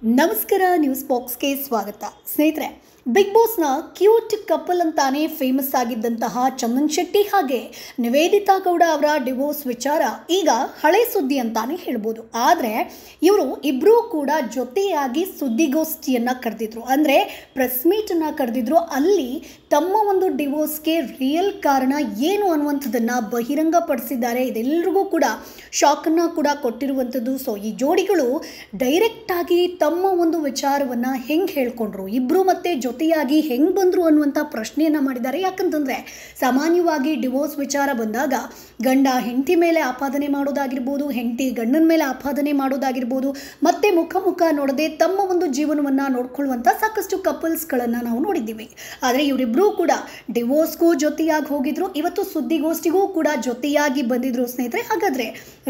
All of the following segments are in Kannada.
ನಮಸ್ಕಾರ ನ್ಯೂಸ್ ಬಾಕ್ಸ್ಗೆ ಸ್ವಾಗತ ಸ್ನೇಹಿತರೆ. ಬಿಗ್ ಬಾಸ್ನ ಕ್ಯೂಟ್ ಕಪಲ್ ಅಂತಾನೆ ಫೇಮಸ್ ಆಗಿದ್ದಂತಹ ಚಂದನ್ ಶೆಟ್ಟಿ ಹಾಗೆ ನಿವೇದಿತಾ ಗೌಡ ಅವರ ಡಿವೋರ್ಸ್ ವಿಚಾರ ಈಗ ಹಳೆ ಸುದ್ದಿ ಅಂತಾನೆ ಹೇಳ್ಬೋದು. ಆದರೆ ಇವರು ಇಬ್ಬರೂ ಕೂಡ ಜೊತೆಯಾಗಿ ಸುದ್ದಿಗೋಷ್ಠಿಯನ್ನು ಕರೆದಿದ್ರು, ಅಂದರೆ ಪ್ರೆಸ್ ಮೀಟನ್ನು ಕರೆದಿದ್ರು. ಅಲ್ಲಿ ತಮ್ಮ ಒಂದು ಡಿವೋರ್ಸ್ಗೆ ರಿಯಲ್ ಕಾರಣ ಏನು ಅನ್ನುವಂಥದ್ದನ್ನು ಬಹಿರಂಗಪಡಿಸಿದ್ದಾರೆ. ಇದೆಲ್ಲರಿಗೂ ಕೂಡ ಶಾಕನ್ನು ಕೂಡ ಕೊಟ್ಟಿರುವಂಥದ್ದು. ಸೊ ಈ ಜೋಡಿಗಳು ಡೈರೆಕ್ಟಾಗಿ ತಮ್ಮ ಒಂದು ವಿಚಾರವನ್ನು ಹೆಂಗೆ ಹೇಳ್ಕೊಂಡ್ರು, ಇಬ್ಬರು ಮತ್ತೆ ಜೊತೆಯಾಗಿ ಹೆಂಗೆ ಬಂದರು ಅನ್ನುವಂಥ ಪ್ರಶ್ನೆಯನ್ನು ಮಾಡಿದ್ದಾರೆ. ಯಾಕಂತಂದರೆ ಸಾಮಾನ್ಯವಾಗಿ ಡಿವೋರ್ಸ್ ವಿಚಾರ ಬಂದಾಗ ಗಂಡ ಹೆಂಡತಿ ಮೇಲೆ ಆಪಾದನೆ ಮಾಡೋದಾಗಿರ್ಬೋದು, ಹೆಂಡತಿ ಗಂಡನ ಮೇಲೆ ಆಪಾದನೆ ಮಾಡೋದಾಗಿರ್ಬೋದು, ಮತ್ತೆ ಮುಖ ನೋಡದೆ ತಮ್ಮ ಒಂದು ಜೀವನವನ್ನು ನೋಡ್ಕೊಳ್ಳುವಂಥ ಸಾಕಷ್ಟು ಕಪಲ್ಸ್ಗಳನ್ನು ನಾವು ನೋಡಿದ್ದೀವಿ. ಆದರೆ ಇವರಿಬ್ಬರೂ ಕೂಡ ಡಿವೋರ್ಸ್ಗೂ ಜೊತೆಯಾಗಿ ಹೋಗಿದ್ರು, ಇವತ್ತು ಸುದ್ದಿಗೋಷ್ಠಿಗೂ ಕೂಡ ಜೊತೆಯಾಗಿ ಬಂದಿದ್ರು ಸ್ನೇಹಿತರೆ. ಹಾಗಾದರೆ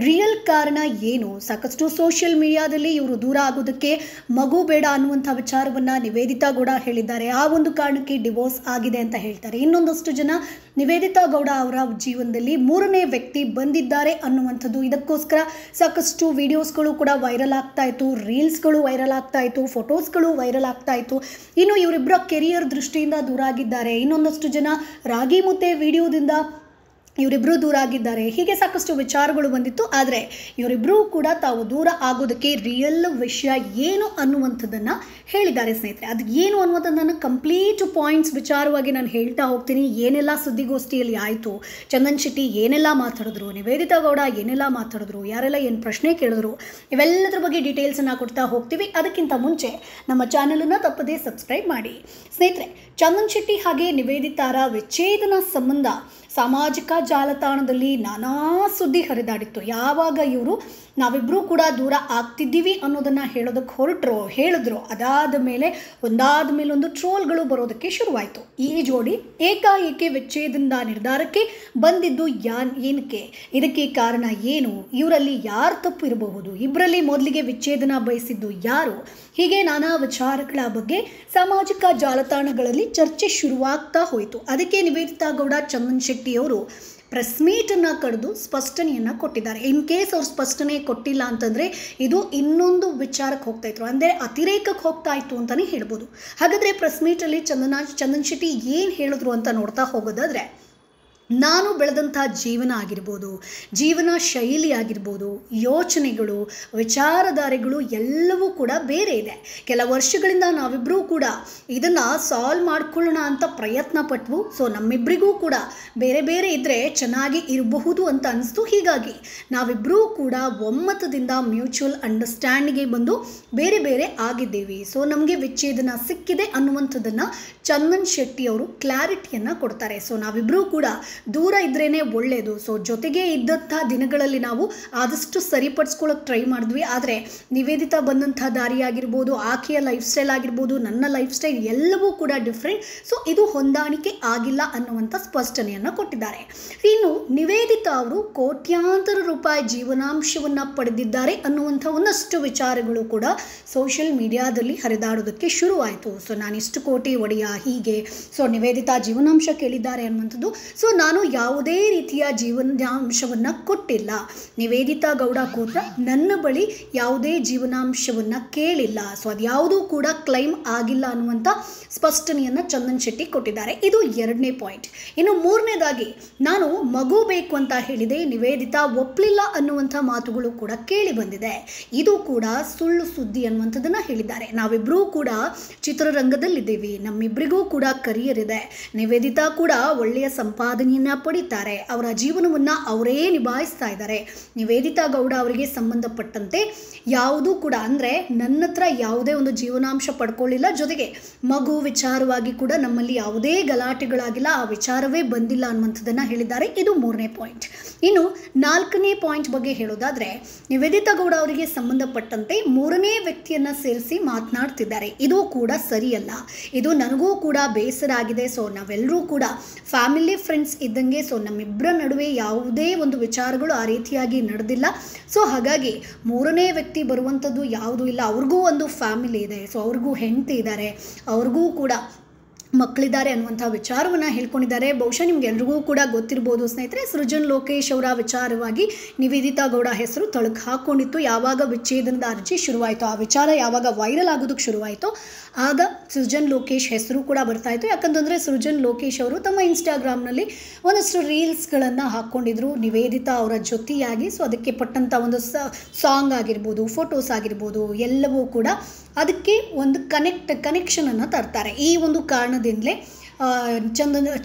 ರಿಯಲ್ ಕಾರಣ ಏನು? ಸಾಕಷ್ಟು ಸೋಷಿಯಲ್ ಮೀಡಿಯಾದಲ್ಲಿ ಇವರು ದೂರ ಆಗೋದಕ್ಕೆ ಮಗು ಬೇಡ ಅನ್ನುವಂಥ ವಿಚಾರವನ್ನು ನಿವೇದಿತಾ ಗೌಡ ಹೇಳಿದ್ದಾರೆ. ಆ ಒಂದು ಕಾರಣಕ್ಕೆ ಡಿವೋರ್ಸ್ ಆಗಿದೆ ಅಂತ ಹೇಳ್ತಾರೆ. ಇನ್ನೊಂದಷ್ಟು ಜನ ನಿವೇದಿತಾ ಗೌಡ ಅವರ ಜೀವನದಲ್ಲಿ ಮೂರನೇ ವ್ಯಕ್ತಿ ಬಂದಿದ್ದಾರೆ ಅನ್ನುವಂಥದ್ದು. ಇದಕ್ಕೋಸ್ಕರ ಸಾಕಷ್ಟು ವಿಡಿಯೋಸ್ಗಳು ಕೂಡ ವೈರಲ್ ಆಗ್ತಾ ಇತ್ತು, ರೀಲ್ಸ್ಗಳು ವೈರಲ್ ಆಗ್ತಾ ಇತ್ತು, ಫೋಟೋಸ್ಗಳು ವೈರಲ್ ಆಗ್ತಾ ಇತ್ತು. ಇನ್ನು ಇವರಿಬ್ಬರ ಕೆರಿಯರ್ ದೃಷ್ಟಿಯಿಂದ ದೂರ ಆಗಿದ್ದಾರೆ. ಇನ್ನೊಂದಷ್ಟು ಜನ ರಾಗಿ ಮುದ್ದೆ ವಿಡಿಯೋದಿಂದ ಇವರಿಬ್ಬರೂ ದೂರ ಆಗಿದ್ದಾರೆ. ಹೀಗೆ ಸಾಕಷ್ಟು ವಿಚಾರಗಳು ಬಂದಿತ್ತು. ಆದರೆ ಇವರಿಬ್ಬರೂ ಕೂಡ ತಾವು ದೂರ ಆಗೋದಕ್ಕೆ ರಿಯಲ್ ವಿಷಯ ಏನು ಅನ್ನುವಂಥದ್ದನ್ನು ಹೇಳಿದ್ದಾರೆ ಸ್ನೇಹಿತರೆ. ಅದು ಏನು ಅನ್ನೋದನ್ನು ಕಂಪ್ಲೀಟ್ ಪಾಯಿಂಟ್ಸ್ ವಿಚಾರವಾಗಿ ನಾನು ಹೇಳ್ತಾ ಹೋಗ್ತೀನಿ. ಏನೆಲ್ಲ ಸುದ್ದಿಗೋಷ್ಠಿಯಲ್ಲಿ ಆಯಿತು, ಚಂದನ್ ಶೆಟ್ಟಿ ಏನೆಲ್ಲ ಮಾತಾಡಿದ್ರು, ನಿವೇದಿತಾ ಗೌಡ ಏನೆಲ್ಲ ಮಾತಾಡಿದ್ರು, ಯಾರೆಲ್ಲ ಏನು ಪ್ರಶ್ನೆ ಕೇಳಿದ್ರು, ಇವೆಲ್ಲದರ ಬಗ್ಗೆ ಡೀಟೇಲ್ಸನ್ನು ಕೊಡ್ತಾ ಹೋಗ್ತೀವಿ. ಅದಕ್ಕಿಂತ ಮುಂಚೆ ನಮ್ಮ ಚಾನಲನ್ನು ತಪ್ಪದೇ ಸಬ್ಸ್ಕ್ರೈಬ್ ಮಾಡಿ ಸ್ನೇಹಿತರೆ. ಚಂದನ್ ಶೆಟ್ಟಿ ಹಾಗೆ ನಿವೇದಿತಾರ ವಿಚ್ಛೇದನ ಸಂಬಂಧ ಸಾಮಾಜಿಕ ಜಾಲತಾಣದಲ್ಲಿ ನಾನಾ ಸುದ್ದಿ ಹರಿದಾಡಿತ್ತು. ಯಾವಾಗ ಇವರು ನಾವಿಬ್ಬರೂ ಕೂಡ ದೂರ ಆಗ್ತಿದ್ದೀವಿ ಅನ್ನೋದನ್ನು ಹೇಳಿದ್ರು, ಅದಾದ ಮೇಲೆ ಒಂದಾದ ಮೇಲೊಂದು ಟ್ರೋಲ್ಗಳು ಬರೋದಕ್ಕೆ ಶುರುವಾಯಿತು. ಈ ಜೋಡಿ ಏಕಾಏಕಿ ವಿಚ್ಛೇದನದ ನಿರ್ಧಾರಕ್ಕೆ ಬಂದಿದ್ದು ಏನಕ್ಕೆ, ಇದಕ್ಕೆ ಕಾರಣ ಏನು, ಇವರಲ್ಲಿ ಯಾರು ತಪ್ಪು ಇರಬಹುದು, ಇಬ್ಬರಲ್ಲಿ ಮೊದಲಿಗೆ ವಿಚ್ಛೇದನ ಬಯಸಿದ್ದು ಯಾರು, ಹೀಗೆ ನಾನಾ ವಿಚಾರಗಳ ಬಗ್ಗೆ ಸಾಮಾಜಿಕ ಜಾಲತಾಣಗಳಲ್ಲಿ ಚರ್ಚೆ ಶುರುವಾಗ್ತಾ ಹೋಯಿತು. ಅದಕ್ಕೆ ನಿವೇದಿತಾ ಗೌಡ ಚಂದನ್ ಶೆಟ್ಟಿ ಅವರು ಪ್ರೆಸ್ ಮೀಟನ್ನು ಕರೆದು ಸ್ಪಷ್ಟನೆಯನ್ನು ಕೊಟ್ಟಿದ್ದಾರೆ. ಇನ್ ಕೇಸ್ ಅವ್ರು ಸ್ಪಷ್ಟನೆ ಕೊಟ್ಟಿಲ್ಲ ಅಂತಂದರೆ ಇದು ಇನ್ನೊಂದು ವಿಚಾರಕ್ಕೆ ಹೋಗ್ತಾ ಇದ್ರು, ಅಂದರೆ ಅತಿರೇಕಕ್ಕೆ ಹೋಗ್ತಾ ಇತ್ತು ಅಂತಲೇ ಹೇಳ್ಬೋದು. ಹಾಗಾದರೆ ಪ್ರೆಸ್ ಮೀಟಲ್ಲಿ ಚಂದನ್ ಶೆಟ್ಟಿ ಏನು ಹೇಳಿದ್ರು ಅಂತ ನೋಡ್ತಾ ಹೋಗೋದಾದರೆ, ನಾನು ಬೆಳೆದಂಥ ಜೀವನ ಆಗಿರ್ಬೋದು, ಜೀವನ ಶೈಲಿ ಆಗಿರ್ಬೋದು, ಯೋಚನೆಗಳು, ವಿಚಾರಧಾರೆಗಳು ಎಲ್ಲವೂ ಕೂಡ ಬೇರೆ ಇದೆ. ಕೆಲ ವರ್ಷಗಳಿಂದ ನಾವಿಬ್ಬರೂ ಕೂಡ ಇದನ್ನು ಸಾಲ್ವ್ ಮಾಡ್ಕೊಳ್ಳೋಣ ಅಂತ ಪ್ರಯತ್ನ ಪಟ್ವು. ಸೊ ನಮ್ಮಿಬ್ಬರಿಗೂ ಕೂಡ ಬೇರೆ ಬೇರೆ ಇದ್ದರೆ ಚೆನ್ನಾಗಿ ಇರಬಹುದು ಅಂತ ಅನಿಸ್ತು. ಹೀಗಾಗಿ ನಾವಿಬ್ಬರೂ ಕೂಡ ಒಮ್ಮತದಿಂದ ಮ್ಯೂಚುವಲ್ ಅಂಡರ್ಸ್ಟ್ಯಾಂಡಿಂಗ್ಗೆ ಬಂದು ಬೇರೆ ಬೇರೆ ಆಗಿದ್ದೀವಿ. ಸೊ ನಮಗೆ ವಿಚ್ಛೇದನ ಸಿಕ್ಕಿದೆ ಅನ್ನುವಂಥದ್ದನ್ನು ಚಂದನ್ ಶೆಟ್ಟಿ ಅವರು ಕ್ಲಾರಿಟಿಯನ್ನು ಕೊಡ್ತಾರೆ. ಸೊ ನಾವಿಬ್ಬರೂ ಕೂಡ ದೂರ ಇದ್ರೇ ಒಳ್ಳೆಯದು. ಸೊ ಜೊತೆಗೆ ಇದ್ದಂಥ ದಿನಗಳಲ್ಲಿ ನಾವು ಆದಷ್ಟು ಸರಿಪಡಿಸ್ಕೊಳ್ಳೋಕೆ ಟ್ರೈ ಮಾಡಿದ್ವಿ. ಆದರೆ ನಿವೇದಿತಾ ಬಂದಂಥ ದಾರಿ ಆಗಿರ್ಬೋದು, ಆಕೆಯ ಲೈಫ್ ಸ್ಟೈಲ್ ಆಗಿರ್ಬೋದು, ನನ್ನ ಲೈಫ್ ಸ್ಟೈಲ್ ಎಲ್ಲವೂ ಕೂಡ ಡಿಫ್ರೆಂಟ್. ಸೊ ಇದು ಹೊಂದಾಣಿಕೆ ಆಗಿಲ್ಲ ಅನ್ನುವಂಥ ಸ್ಪಷ್ಟನೆಯನ್ನು ಕೊಟ್ಟಿದ್ದಾರೆ. ಇನ್ನು ನಿವೇದಿತಾ ಅವರು ಕೋಟ್ಯಾಂತರ ರೂಪಾಯಿ ಜೀವನಾಂಶವನ್ನು ಪಡೆದಿದ್ದಾರೆ ಅನ್ನುವಂಥ ಒಂದಷ್ಟು ವಿಚಾರಗಳು ಕೂಡ ಸೋಷಿಯಲ್ ಮೀಡಿಯಾದಲ್ಲಿ ಹರಿದಾಡೋದಕ್ಕೆ ಶುರುವಾಯಿತು. ಸೊ ನಾನಿಷ್ಟು ಕೋಟಿ ಒಡೆಯ ಹೀಗೆ, ಸೊ ನಿವೇದಿತಾ ಜೀವನಾಂಶ ಕೇಳಿದ್ದಾರೆ ಅನ್ನುವಂಥದ್ದು. ಸೊ ನಾನು ಯಾವುದೇ ರೀತಿಯ ಜೀವನಾಂಶವನ್ನು ಕೊಟ್ಟಿಲ್ಲ, ನಿವೇದಿತಾ ಗೌಡ ಕೂಡ ನನ್ನ ಬಳಿ ಯಾವುದೇ ಜೀವನಾಂಶವನ್ನು ಕೇಳಿಲ್ಲ. ಸೊ ಅದು ಯಾವುದೂ ಕೂಡ ಕ್ಲೈಮ್ ಆಗಿಲ್ಲ ಅನ್ನುವಂಥ ಸ್ಪಷ್ಟನೆಯನ್ನು ಚಂದನ್ ಶೆಟ್ಟಿ ಕೊಟ್ಟಿದ್ದಾರೆ. ಇದು ಎರಡನೇ ಪಾಯಿಂಟ್. ಇನ್ನು ಮೂರನೇದಾಗಿ, ನಾನು ಮಗು ಬೇಕು ಅಂತ ಹೇಳಿದೆ, ನಿವೇದಿತಾ ಒಪ್ಪಲಿಲ್ಲ ಅನ್ನುವಂಥ ಮಾತುಗಳು ಕೂಡ ಕೇಳಿ ಬಂದಿದೆ. ಇದು ಕೂಡ ಸುಳ್ಳು ಸುದ್ದಿ ಅನ್ನುವಂಥದ್ದನ್ನು ಹೇಳಿದ್ದಾರೆ. ನಾವಿಬ್ಬರೂ ಕೂಡ ಚಿತ್ರರಂಗದಲ್ಲಿದ್ದೀವಿ, ನಮ್ಮಿಬ್ಬರಿಗೂ ಕೂಡ ಕರಿಯರ್ ಇದೆ, ನಿವೇದಿತಾ ಕೂಡ ಒಳ್ಳೆಯ ಸಂಪಾದನೆಯನ್ನು ಪಡಿತಾರೆ, ಅವರ ಜೀವನವನ್ನು ಅವರೇ ನಿಭಾಯಿಸ್ತಾ ಇದ್ದಾರೆ. ನಿವೇದಿತಾ ಗೌಡ ಅವರಿಗೆ ಸಂಬಂಧಪಟ್ಟಂತೆ ಯಾವುದೂ ಕೂಡ, ಅಂದರೆ ನನ್ನ ಹತ್ರ ಯಾವುದೇ ಒಂದು ಜೀವನಾಂಶ ಪಡ್ಕೊಳ್ಳಿಲ್ಲ, ಜೊತೆಗೆ ಮಗು ವಿಚಾರವಾಗಿ ಕೂಡ ನಮ್ಮಲ್ಲಿ ಯಾವುದೇ ಗಲಾಟೆಗಳಾಗಿಲ್ಲ, ಆ ವಿಚಾರವೇ ಬಂದಿಲ್ಲ ಅನ್ನುವಂಥದ್ದನ್ನು ಹೇಳಿದ್ದಾರೆ. ಇದು ಮೂರನೇ ಪಾಯಿಂಟ್. ಇನ್ನು ನಾಲ್ಕನೇ ಪಾಯಿಂಟ್ ಬಗ್ಗೆ ಹೇಳೋದಾದರೆ, ನಿವೇದಿತಾ ಗೌಡ ಅವರಿಗೆ ಸಂಬಂಧಪಟ್ಟಂತೆ ಮೂರನೇ ವ್ಯಕ್ತಿಯನ್ನು ಸೇರಿಸಿ ಮಾತನಾಡ್ತಿದ್ದಾರೆ. ಇದು ಕೂಡ ಸರಿಯಲ್ಲ, ಇದು ನನಗೂ ಕೂಡ ಬೇಸರ ಆಗಿದೆ. ಸೊ ನಾವೆಲ್ಲರೂ ಕೂಡ ಫ್ಯಾಮಿಲಿ ಫ್ರೆಂಡ್ಸ್ ಇದ್ದಂಗೆ, ಸೊ ನಮ್ಮಿಬ್ಬರ ನಡುವೆ ಯಾವುದೇ ಒಂದು ವಿಚಾರಗಳು ಆ ರೀತಿಯಾಗಿ ನಡೆದಿಲ್ಲ. ಸೊ ಹಾಗಾಗಿ ಮೂರನೇ ವ್ಯಕ್ತಿ ಬರುವಂಥದ್ದು ಯಾವುದೂ ಇಲ್ಲ. ಅವ್ರಿಗೂ ಒಂದು ಫ್ಯಾಮಿಲಿ ಇದೆ, ಸೊ ಅವ್ರಿಗೂ ಹೆಂಡತಿ ಇದ್ದಾರೆ, ಅವ್ರಿಗೂ ಕೂಡ ಮಕ್ಕಳಿದ್ದಾರೆ ಅನ್ನುವಂಥ ವಿಚಾರವನ್ನು ಹೇಳ್ಕೊಂಡಿದ್ದಾರೆ. ಬಹುಶಃ ನಿಮ್ಗೆಲ್ರಿಗೂ ಕೂಡ ಗೊತ್ತಿರ್ಬೋದು ಸ್ನೇಹಿತರೆ, ಸೃಜನ್ ಲೋಕೇಶ್ ಅವರ ವಿಚಾರವಾಗಿ ನಿವೇದಿತಾ ಗೌಡ ಹೆಸರು ತಳಕು ಹಾಕ್ಕೊಂಡಿತ್ತು. ಯಾವಾಗ ವಿಚ್ಛೇದನದ ಅರ್ಜಿ ಶುರುವಾಯಿತು, ಆ ವಿಚಾರ ಯಾವಾಗ ವೈರಲ್ ಆಗೋದಕ್ಕೆ ಶುರುವಾಯಿತು, ಆಗ ಸೃಜನ್ ಲೋಕೇಶ್ ಹೆಸರು ಕೂಡ ಬರ್ತಾಯಿತ್ತು. ಯಾಕಂತಂದರೆ ಸೃಜನ್ ಲೋಕೇಶ್ ಅವರು ತಮ್ಮ ಇನ್ಸ್ಟಾಗ್ರಾಮ್ನಲ್ಲಿ ಒಂದಷ್ಟು ರೀಲ್ಸ್ಗಳನ್ನು ಹಾಕ್ಕೊಂಡಿದ್ರು ನಿವೇದಿತಾ ಅವರ ಜೊತೆಯಾಗಿ. ಸೊ ಅದಕ್ಕೆ ಪಟ್ಟಂಥ ಒಂದು ಸಾಂಗ್ ಆಗಿರ್ಬೋದು, ಫೋಟೋಸ್ ಆಗಿರ್ಬೋದು, ಎಲ್ಲವೂ ಕೂಡ ಅದಕ್ಕೆ ಒಂದು ಕನೆಕ್ಷನನ್ನು ತರ್ತಾರೆ. ಈ ಒಂದು ಕಾರಣದಿಂದಲೇ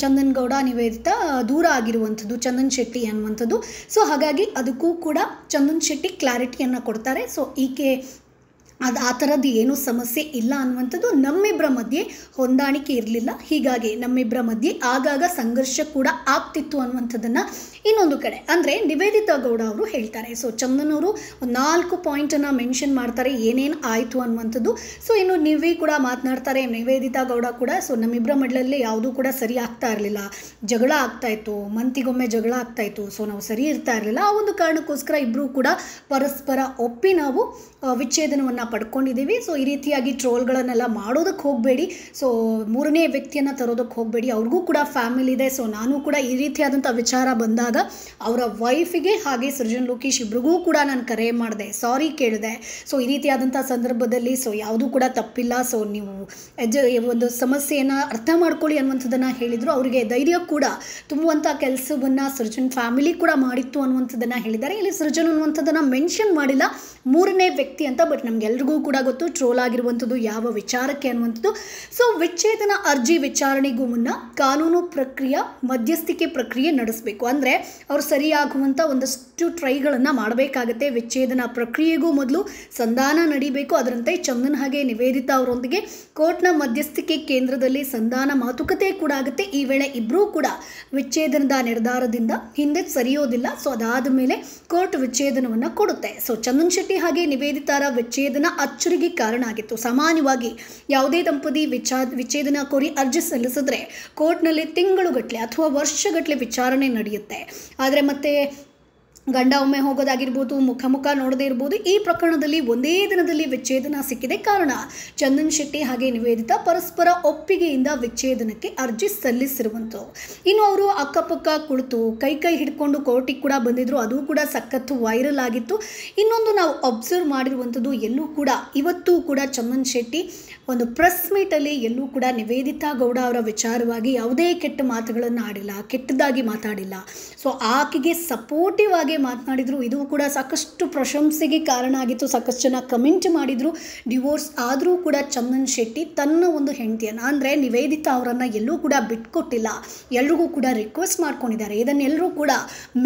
ಚಂದನ್ ಗೌಡ ನಿವೇದಿತಾ ದೂರ ಆಗಿರುವಂಥದ್ದು, ಚಂದನ್ ಶೆಟ್ಟಿ ಅನ್ನುವಂಥದ್ದು. ಸೊ ಹಾಗಾಗಿ ಅದಕ್ಕೂ ಕೂಡ ಚಂದನ್ ಶೆಟ್ಟಿ ಕ್ಲಾರಿಟಿಯನ್ನು ಕೊಡ್ತಾರೆ. ಸೊ ಈಕೆ ಆ ಥರದ್ದು ಏನೂ ಸಮಸ್ಯೆ ಇಲ್ಲ ಅನ್ನುವಂಥದ್ದು, ನಮ್ಮಿಬ್ಬರ ಮಧ್ಯೆ ಹೊಂದಾಣಿಕೆ ಇರಲಿಲ್ಲ, ಹೀಗಾಗಿ ನಮ್ಮಿಬ್ಬರ ಮಧ್ಯೆ ಆಗಾಗ ಸಂಘರ್ಷ ಕೂಡ ಆಗ್ತಿತ್ತು ಅನ್ನುವಂಥದ್ದನ್ನು ಇನ್ನೊಂದು ಕಡೆ ಅಂದರೆ ನಿವೇದಿತಾ ಗೌಡ ಅವರು ಹೇಳ್ತಾರೆ. ಸೊ ಚಂದನ್ ಅವರು 4 ಪಾಯಿಂಟನ್ನು ಮೆನ್ಷನ್ ಮಾಡ್ತಾರೆ ಏನೇನು ಆಯಿತು ಅನ್ನುವಂಥದ್ದು. ಸೊ ಇನ್ನು ನೀವೇ ಕೂಡ ಮಾತನಾಡ್ತಾರೆ, ನಿವೇದಿತಾ ಗೌಡ ಕೂಡ. ಸೊ ನಮ್ಮಿಬ್ಬರ ಮಡ್ಲಲ್ಲಿ ಯಾವುದೂ ಕೂಡ ಸರಿ ಆಗ್ತಾ ಇರಲಿಲ್ಲ, ಜಗಳ ಆಗ್ತಾಯಿತ್ತು, ಮಂತಿಗೊಮ್ಮೆ ಜಗಳ ಆಗ್ತಾಯಿತ್ತು. ಸೊ ನಾವು ಸರಿ ಇರ್ತಾ ಇರಲಿಲ್ಲ. ಆ ಒಂದು ಕಾರಣಕ್ಕೋಸ್ಕರ ಇಬ್ಬರೂ ಕೂಡ ಪರಸ್ಪರ ಒಪ್ಪಿ ನಾವು ವಿಚ್ಛೇದನವನ್ನು ಪಡ್ಕೊಂಡಿದ್ದೀವಿ. ಸೊ ಈ ರೀತಿಯಾಗಿ ಟ್ರೋಲ್ಗಳನ್ನೆಲ್ಲ ಮಾಡೋದಕ್ಕೆ ಹೋಗಬೇಡಿ, ಸೊ ಮೂರನೇ ವ್ಯಕ್ತಿಯನ್ನು ತರೋದಕ್ಕೆ ಹೋಗಬೇಡಿ, ಅವ್ರಿಗೂ ಕೂಡ ಫ್ಯಾಮಿಲಿ ಇದೆ. ಸೊ ನಾನು ಕೂಡ ಈ ರೀತಿಯಾದಂಥ ವಿಚಾರ ಬಂದಾಗ ಅವರ ವೈಫಿಗೆ ಹಾಗೆ ಸೃಜನ್ ಲೋಕೇಶ್ ಇಬ್ರಿಗೂ ಕೂಡ ನಾನು ಕರೆ ಮಾಡಿದೆ, ಸಾರಿ ಕೇಳಿದೆ. ಸೊ ಈ ರೀತಿಯಾದಂಥ ಸಂದರ್ಭದಲ್ಲಿ ಸೊ ಯಾವುದೂ ಕೂಡ ತಪ್ಪಿಲ್ಲ, ಸೊ ನೀವು ಒಂದು ಸಮಸ್ಯೆಯನ್ನು ಅರ್ಥ ಮಾಡ್ಕೊಳ್ಳಿ ಅನ್ನುವಂಥದ್ದನ್ನು ಹೇಳಿದರು. ಅವರಿಗೆ ಧೈರ್ಯ ಕೂಡ ತುಂಬುವಂಥ ಕೆಲಸವನ್ನು ಸೃಜನ್ ಫ್ಯಾಮಿಲಿ ಕೂಡ ಮಾಡಿತ್ತು ಅನ್ನುವಂಥದ್ದನ್ನು ಹೇಳಿದ್ದಾರೆ. ಇಲ್ಲಿ ಸೃಜನ್ ಅನ್ನುವಂಥದ್ದನ್ನು ಮೆನ್ಷನ್ ಮಾಡಿಲ್ಲ, ಮೂರನೇ ವ್ಯಕ್ತಿ ಅಂತ. ಬಟ್ ನಮಗೆಲ್ರಿಗೂ ಕೂಡ ಗೊತ್ತು ಟ್ರೋಲ್ ಆಗಿರುವಂಥದ್ದು ಯಾವ ವಿಚಾರಕ್ಕೆ ಅನ್ನುವಂಥದ್ದು. ಸೊ ವಿಚ್ಛೇದನ ಅರ್ಜಿ ವಿಚಾರಣೆಗೂ ಮುನ್ನ ಕಾನೂನು ಪ್ರಕ್ರಿಯೆ, ಮಧ್ಯಸ್ಥಿಕೆ ಪ್ರಕ್ರಿಯೆ ನಡೆಸಬೇಕು. ಅಂದರೆ ಅವರು ಸರಿಯಾಗುವಂಥ ಒಂದಷ್ಟು ಟ್ರೈಗಳನ್ನು ಮಾಡಬೇಕಾಗತ್ತೆ. ವಿಚ್ಛೇದನ ಪ್ರಕ್ರಿಯೆಗೂ ಮೊದಲು ಸಂಧಾನ ನಡೀಬೇಕು. ಅದರಂತೆ ಚಂದನ್ ಹಾಗೆ ನಿವೇದಿತಾ ಅವರೊಂದಿಗೆ ಕೋರ್ಟ್ನ ಮಧ್ಯಸ್ಥಿಕೆ ಕೇಂದ್ರದಲ್ಲಿ ಸಂಧಾನ ಮಾತುಕತೆ ಕೂಡ ಆಗುತ್ತೆ. ಈ ವೇಳೆ ಇಬ್ಬರೂ ಕೂಡ ವಿಚ್ಛೇದನದ ನಿರ್ಧಾರದಿಂದ ಹಿಂದೆ ಸರಿಯೋದಿಲ್ಲ. ಸೊ ಅದಾದ ಮೇಲೆ ಕೋರ್ಟ್ ವಿಚ್ಛೇದನವನ್ನು ಕೊಡುತ್ತೆ. ಸೊ ಚಂದನ್ ಶೆಟ್ಟಿ ಹಾಗೆ ನಿವೇದಿತಾರ ವಿಚ್ಛೇದನ ಅಚ್ಚರಿಗೆ ಕಾರಣ ಆಗಿತ್ತು. ಸಾಮಾನ್ಯವಾಗಿ ಯಾವುದೇ ದಂಪತಿ ವಿಚ್ಛೇದನ ಕೋರಿ ಅರ್ಜಿ ಸಲ್ಲಿಸಿದ್ರೆ ಕೋರ್ಟ್ನಲ್ಲಿ ತಿಂಗಳುಗಟ್ಟಲೆ ಅಥವಾ ವರ್ಷಗಟ್ಟಲೆ ವಿಚಾರಣೆ ನಡೆಯುತ್ತೆ. ಆದರೆ ಮತ್ತೆ ಗಂಡ ಒಮ್ಮೆ ಹೋಗೋದಾಗಿರ್ಬೋದು, ಮುಖ ನೋಡದೇ ಇರ್ಬೋದು. ಈ ಪ್ರಕರಣದಲ್ಲಿ ಒಂದೇ ದಿನದಲ್ಲಿ ವಿಚ್ಛೇದನ ಸಿಕ್ಕಿದೆ. ಕಾರಣ ಚಂದನ್ ಶೆಟ್ಟಿ ಹಾಗೆ ನಿವೇದಿತಾ ಪರಸ್ಪರ ಒಪ್ಪಿಗೆಯಿಂದ ವಿಚ್ಛೇದನಕ್ಕೆ ಅರ್ಜಿ ಸಲ್ಲಿಸಿರುವಂಥದ್ದು. ಇನ್ನು ಅವರು ಅಕ್ಕಪಕ್ಕ ಕುಳಿತು ಕೈ ಹಿಡ್ಕೊಂಡು ಕೋರ್ಟಿಗೆ ಕೂಡ ಬಂದಿದ್ರು, ಅದು ಕೂಡ ಸಖತ್ತು ವೈರಲ್ ಆಗಿತ್ತು. ಇನ್ನೊಂದು ನಾವು ಅಬ್ಸರ್ವ್ ಮಾಡಿರುವಂಥದ್ದು, ಎಲ್ಲೂ ಕೂಡ ಇವತ್ತು ಕೂಡ ಚಂದನ್ ಶೆಟ್ಟಿ ಒಂದು ಪ್ರೆಸ್ ಮೀಟಲ್ಲಿ ಎಲ್ಲೂ ಕೂಡ ನಿವೇದಿತಾ ಗೌಡ ಅವರ ವಿಚಾರವಾಗಿ ಯಾವುದೇ ಕೆಟ್ಟ ಮಾತುಗಳನ್ನು ಆಡಿಲ್ಲ, ಕೆಟ್ಟದಾಗಿ ಮಾತಾಡಿಲ್ಲ. ಸೊ ಆಕೆಗೆ ಸಪೋರ್ಟಿವ್ ಆಗಿ ಮಾತನಾಡಿದರು. ಇದು ಕೂಡ ಸಾಕಷ್ಟು ಪ್ರಶಂಸೆಗೆ ಕಾರಣ ಆಗಿತ್ತು. ಸಾಕಷ್ಟು ಜನ ಕಮೆಂಟ್ ಮಾಡಿದರು. ಡಿವೋರ್ಸ್ ಆದರೂ ಕೂಡ ಚಂದನ್ ಶೆಟ್ಟಿ ತನ್ನ ಒಂದು ಹೆಂಡತಿಯನ್ನು ಅಂದರೆ ನಿವೇದಿತಾ ಅವರನ್ನು ಎಲ್ಲೂ ಕೂಡ ಬಿಟ್ಕೊಟ್ಟಿಲ್ಲ, ಎಲ್ರಿಗೂ ಕೂಡ ರಿಕ್ವೆಸ್ಟ್ ಮಾಡ್ಕೊಂಡಿದ್ದಾರೆ. ಇದನ್ನೆಲ್ಲರೂ ಕೂಡ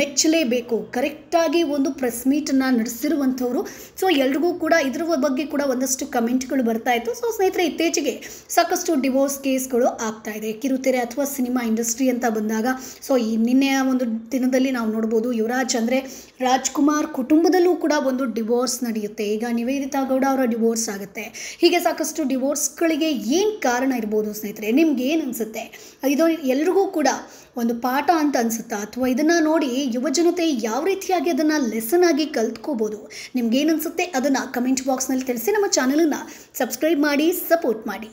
ಮೆಚ್ಚಲೇಬೇಕು. ಕರೆಕ್ಟಾಗಿ ಒಂದು ಪ್ರೆಸ್ ಮೀಟನ್ನು ನಡೆಸಿರುವಂಥವ್ರು. ಸೊ ಎಲ್ರಿಗೂ ಕೂಡ ಇದ್ರ ಬಗ್ಗೆ ಕೂಡ ಒಂದಷ್ಟು ಕಮೆಂಟ್ಗಳು ಬರ್ತಾ ಇತ್ತು. ಸೊ ಸ್ನೇಹಿತರೆ, ಇತ್ತೀಚೆಗೆ ಸಾಕಷ್ಟು ಡಿವೋರ್ಸ್ ಕೇಸ್ಗಳು ಆಗ್ತಾ ಇದೆ ಕಿರುತೆರೆ ಅಥವಾ ಸಿನಿಮಾ ಇಂಡಸ್ಟ್ರಿ ಅಂತ ಬಂದಾಗ. ಸೊ ಈ ನಿನ್ನೆಯ ಒಂದು ದಿನದಲ್ಲಿ ನಾವು ನೋಡ್ಬೋದು, ಯುವರಾಜ್ ಅಂದರೆ ರಾಜ್ಕುಮಾರ್ ಕುಟುಂಬದಲ್ಲೂ ಕೂಡ ಒಂದು ಡಿವೋರ್ಸ್ ನಡೆಯುತ್ತೆ. ಈಗ ನಿವೇದಿತಾ ಗೌಡ ಅವರ ಡಿವೋರ್ಸ್ ಆಗುತ್ತೆ. ಹೀಗೆ ಸಾಕಷ್ಟು ಡಿವೋರ್ಸ್ಗಳಿಗೆ ಏನು ಕಾರಣ ಇರ್ಬೋದು ಸ್ನೇಹಿತರೆ? ನಿಮ್ಗೆ ಏನು ಅನಿಸುತ್ತೆ? ಇದು ಎಲ್ರಿಗೂ ಕೂಡ ಒಂದು ಪಾಠ ಅಂತ ಅನಿಸುತ್ತಾ, ಅಥವಾ ಇದನ್ನು ನೋಡಿ ಯುವಜನತೆ ಯಾವ ರೀತಿಯಾಗಿ ಅದನ್ನು ಲೆಸನ್ ಆಗಿ ಕಲ್ತ್ಕೋಬೋದು? ನಿಮ್ಗೇನು ಅನಿಸುತ್ತೆ ಅದನ್ನು ಕಮೆಂಟ್ ಬಾಕ್ಸ್ನಲ್ಲಿ ತಿಳಿಸಿ. ನಮ್ಮ ಚಾನಲನ್ನು ಸಬ್ಸ್ಕ್ರೈಬ್ ಮಾಡಿ, ಸಪೋರ್ಟ್ ಮಾಡಿ.